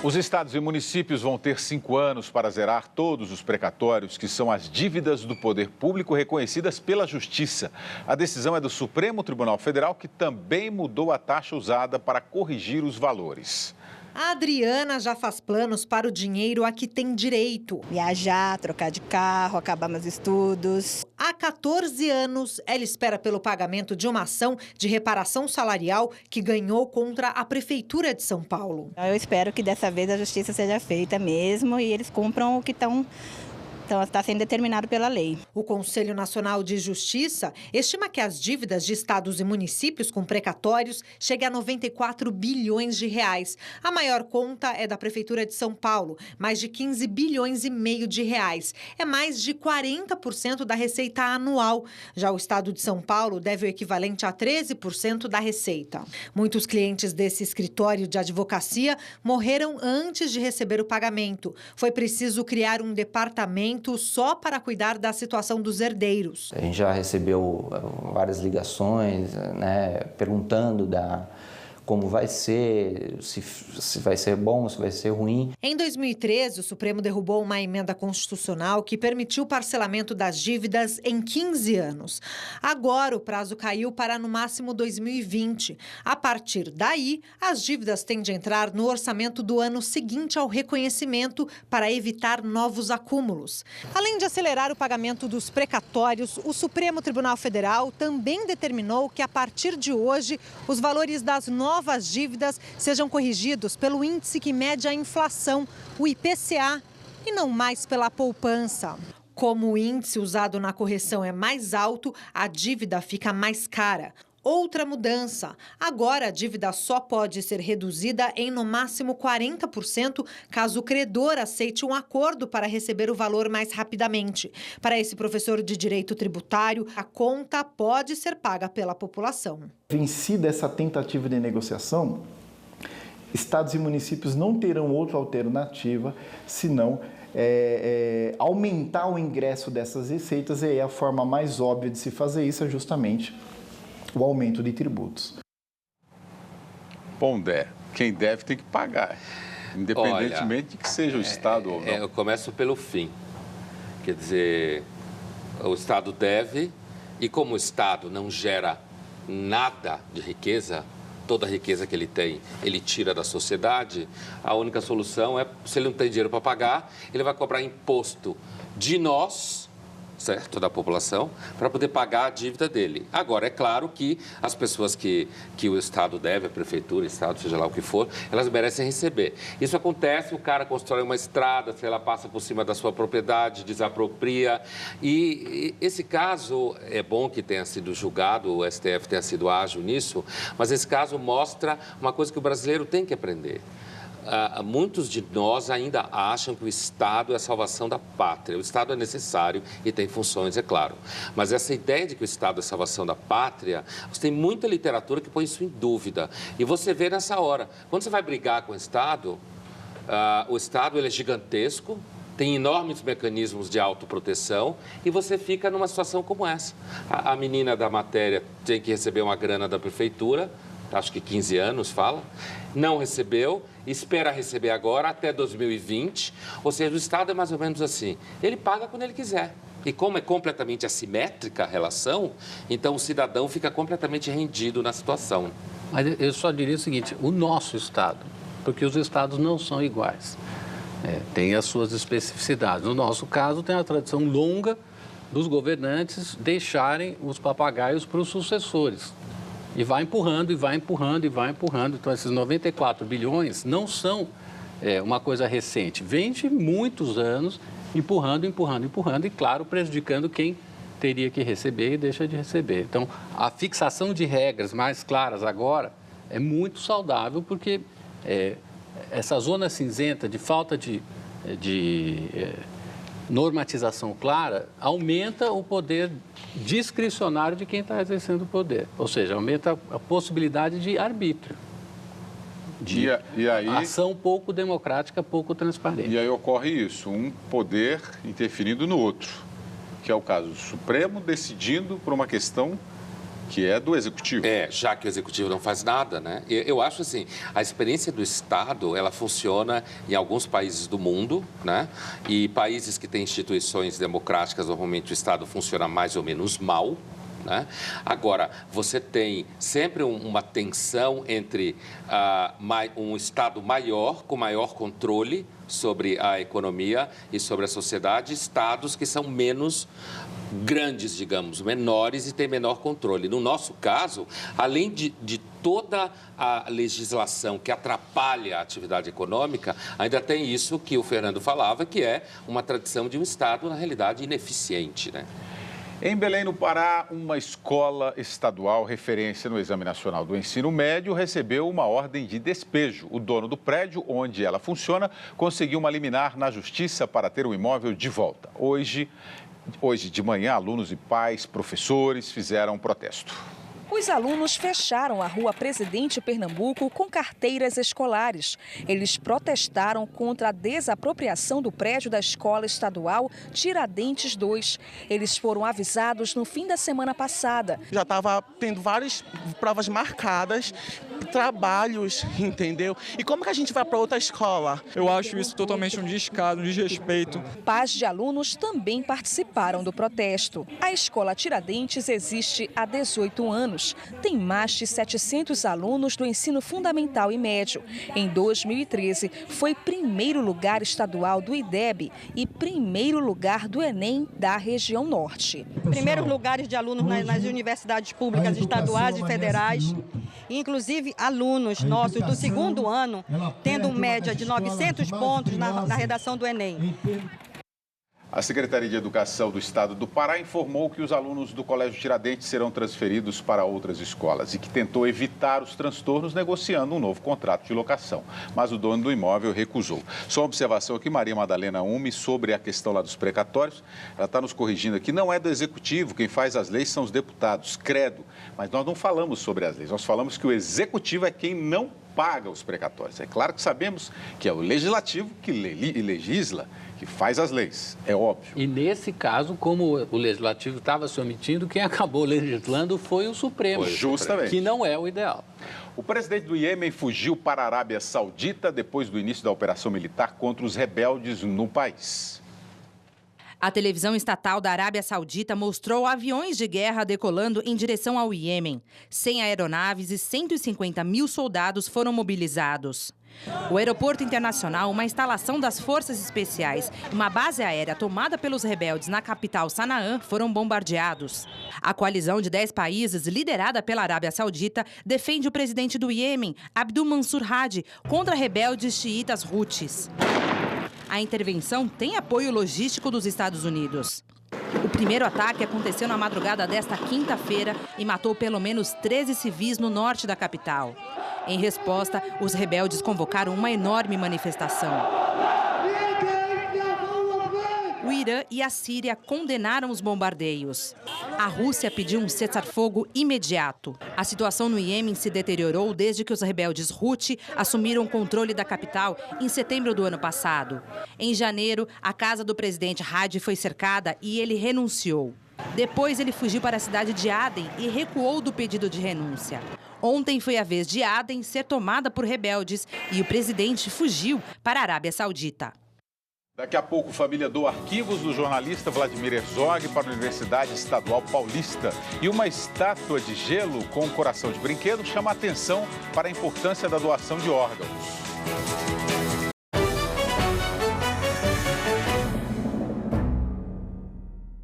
Os estados e municípios vão ter 5 anos para zerar todos os precatórios, que são as dívidas do poder público reconhecidas pela Justiça. A decisão é do Supremo Tribunal Federal, que também mudou a taxa usada para corrigir os valores. A Adriana já faz planos para o dinheiro a que tem direito. Viajar, trocar de carro, acabar meus estudos. Há 14 anos, ela espera pelo pagamento de uma ação de reparação salarial que ganhou contra a Prefeitura de São Paulo. Eu espero que dessa vez a justiça seja feita mesmo e eles cumpram o que está sendo determinado pela lei. O Conselho Nacional de Justiça estima que as dívidas de estados e municípios com precatórios cheguem a 94 bilhões de reais. A maior conta é da Prefeitura de São Paulo, mais de 15 bilhões e meio de reais. É mais de 40% da receita anual. Já o estado de São Paulo deve o equivalente a 13% da receita. Muitos clientes desse escritório de advocacia morreram antes de receber o pagamento. Foi preciso criar um departamento só para cuidar da situação dos herdeiros. A gente já recebeu várias ligações, né, perguntando como vai ser, se vai ser bom, se vai ser ruim. Em 2013, o Supremo derrubou uma emenda constitucional que permitiu o parcelamento das dívidas em 15 anos. Agora, o prazo caiu para, no máximo, 2020. A partir daí, as dívidas têm de entrar no orçamento do ano seguinte ao reconhecimento para evitar novos acúmulos. Além de acelerar o pagamento dos precatórios, o Supremo Tribunal Federal também determinou que, a partir de hoje, os valores das novas dívidas sejam corrigidos pelo índice que mede a inflação, o IPCA, e não mais pela poupança. Como o índice usado na correção é mais alto, a dívida fica mais cara. Outra mudança, agora a dívida só pode ser reduzida em no máximo 40% caso o credor aceite um acordo para receber o valor mais rapidamente. Para esse professor de direito tributário, a conta pode ser paga pela população. Vencida essa tentativa de negociação, estados e municípios não terão outra alternativa senão aumentar o ingresso dessas receitas, e aí a forma mais óbvia de se fazer isso é justamente o aumento de tributos. Pondé, quem deve tem que pagar, independentemente de que seja o Estado ou não. Eu começo pelo fim. Quer dizer, o Estado deve, e como o Estado não gera nada de riqueza, toda a riqueza que ele tem, ele tira da sociedade, a única solução é, se ele não tem dinheiro para pagar, ele vai cobrar imposto de nós, certo, da população, para poder pagar a dívida dele. Agora, é claro que as pessoas que o Estado deve, a Prefeitura, o Estado, seja lá o que for, elas merecem receber. Isso acontece, o cara constrói uma estrada, se ela passa por cima da sua propriedade, desapropria. E esse caso, é bom que tenha sido julgado, o STF tenha sido ágil nisso, mas esse caso mostra uma coisa que o brasileiro tem que aprender. Muitos de nós ainda acham que o Estado é a salvação da pátria. O Estado é necessário e tem funções, é claro. Mas essa ideia de que o Estado é a salvação da pátria, você tem muita literatura que põe isso em dúvida. E você vê nessa hora, quando você vai brigar com o Estado ele é gigantesco, tem enormes mecanismos de autoproteção e você fica numa situação como essa. A menina da matéria tem que receber uma grana da prefeitura, acho que 15 anos, não recebeu, espera receber agora até 2020, ou seja, o Estado é mais ou menos assim, ele paga quando ele quiser. E como é completamente assimétrica a relação, então o cidadão fica completamente rendido na situação. Mas eu só diria o seguinte, o nosso Estado, porque os Estados não são iguais, tem as suas especificidades. No nosso caso, tem a tradição longa dos governantes deixarem os papagaios para os sucessores. E vai empurrando, e vai empurrando, e vai empurrando. Então, esses 94 bilhões não são uma coisa recente. Vem de muitos anos empurrando, empurrando, empurrando e, claro, prejudicando quem teria que receber e deixa de receber. Então, a fixação de regras mais claras agora é muito saudável, porque essa zona cinzenta de falta de normatização clara aumenta o poder discricionário de quem está exercendo o poder. Ou seja, aumenta a possibilidade de arbítrio, de ação pouco democrática, pouco transparente. E aí ocorre isso, um poder interferindo no outro, que é o caso do Supremo decidindo por uma questão que é do Executivo. Já que o Executivo não faz nada, né? Eu acho assim, a experiência do Estado, ela funciona em alguns países do mundo, né? E países que têm instituições democráticas, normalmente o Estado funciona mais ou menos mal, né? Agora, você tem sempre uma tensão entre um Estado maior, com maior controle sobre a economia e sobre a sociedade, estados que são menos grandes, digamos, menores e têm menor controle. No nosso caso, além de toda a legislação que atrapalha a atividade econômica, ainda tem isso que o Fernando falava, que é uma tradição de um Estado, na realidade, ineficiente, né? Em Belém, no Pará, uma escola estadual referência no Exame Nacional do Ensino Médio recebeu uma ordem de despejo. O dono do prédio, onde ela funciona, conseguiu uma liminar na justiça para ter o imóvel de volta. Hoje de manhã, alunos e pais, professores fizeram um protesto. Os alunos fecharam a Rua Presidente Pernambuco com carteiras escolares. Eles protestaram contra a desapropriação do prédio da Escola Estadual Tiradentes 2. Eles foram avisados no fim da semana passada. Já estava tendo várias provas marcadas, trabalhos, entendeu? E como que a gente vai para outra escola? Eu acho isso totalmente um descaso, um desrespeito. Pais de alunos também participaram do protesto. A Escola Tiradentes existe há 18 anos. Tem mais de 700 alunos do ensino fundamental e médio. Em 2013, foi primeiro lugar estadual do IDEB e primeiro lugar do Enem da região norte. Primeiros lugares de alunos nas universidades públicas estaduais e federais. Inclusive, alunos nossos do segundo ano, tendo média de 900 pontos na redação do Enem. A Secretaria de Educação do Estado do Pará informou que os alunos do Colégio Tiradentes serão transferidos para outras escolas e que tentou evitar os transtornos negociando um novo contrato de locação. Mas o dono do imóvel recusou. Só uma observação aqui, Maria Madalena Ume, sobre a questão lá dos precatórios. Ela está nos corrigindo aqui, não é do Executivo, quem faz as leis são os deputados, credo. Mas nós não falamos sobre as leis, nós falamos que o Executivo é quem não paga os precatórios. É claro que sabemos que é o Legislativo que legisla, que faz as leis, é óbvio. E nesse caso, como o Legislativo estava se omitindo, quem acabou legislando foi o Supremo. Justamente. Que não é o ideal. O presidente do Iêmen fugiu para a Arábia Saudita depois do início da operação militar contra os rebeldes no país. A televisão estatal da Arábia Saudita mostrou aviões de guerra decolando em direção ao Iêmen. 100 aeronaves e 150 mil soldados foram mobilizados. O aeroporto internacional, uma instalação das forças especiais e uma base aérea tomada pelos rebeldes na capital Sanaã foram bombardeados. A coalizão de 10 países, liderada pela Arábia Saudita, defende o presidente do Iêmen, Abdul Mansur Hadi, contra rebeldes xiitas Houthis. A intervenção tem apoio logístico dos Estados Unidos. O primeiro ataque aconteceu na madrugada desta quinta-feira e matou pelo menos 13 civis no norte da capital. Em resposta, os rebeldes convocaram uma enorme manifestação. O Irã e a Síria condenaram os bombardeios. A Rússia pediu um cessar-fogo imediato. A situação no Iêmen se deteriorou desde que os rebeldes Houthi assumiram o controle da capital em setembro do ano passado. Em janeiro, a casa do presidente Hadi foi cercada e ele renunciou. Depois, ele fugiu para a cidade de Aden e recuou do pedido de renúncia. Ontem foi a vez de Aden ser tomada por rebeldes e o presidente fugiu para a Arábia Saudita. Daqui a pouco, família doa arquivos do jornalista Vladimir Herzog para a Universidade Estadual Paulista. E uma estátua de gelo com um coração de brinquedo chama a atenção para a importância da doação de órgãos.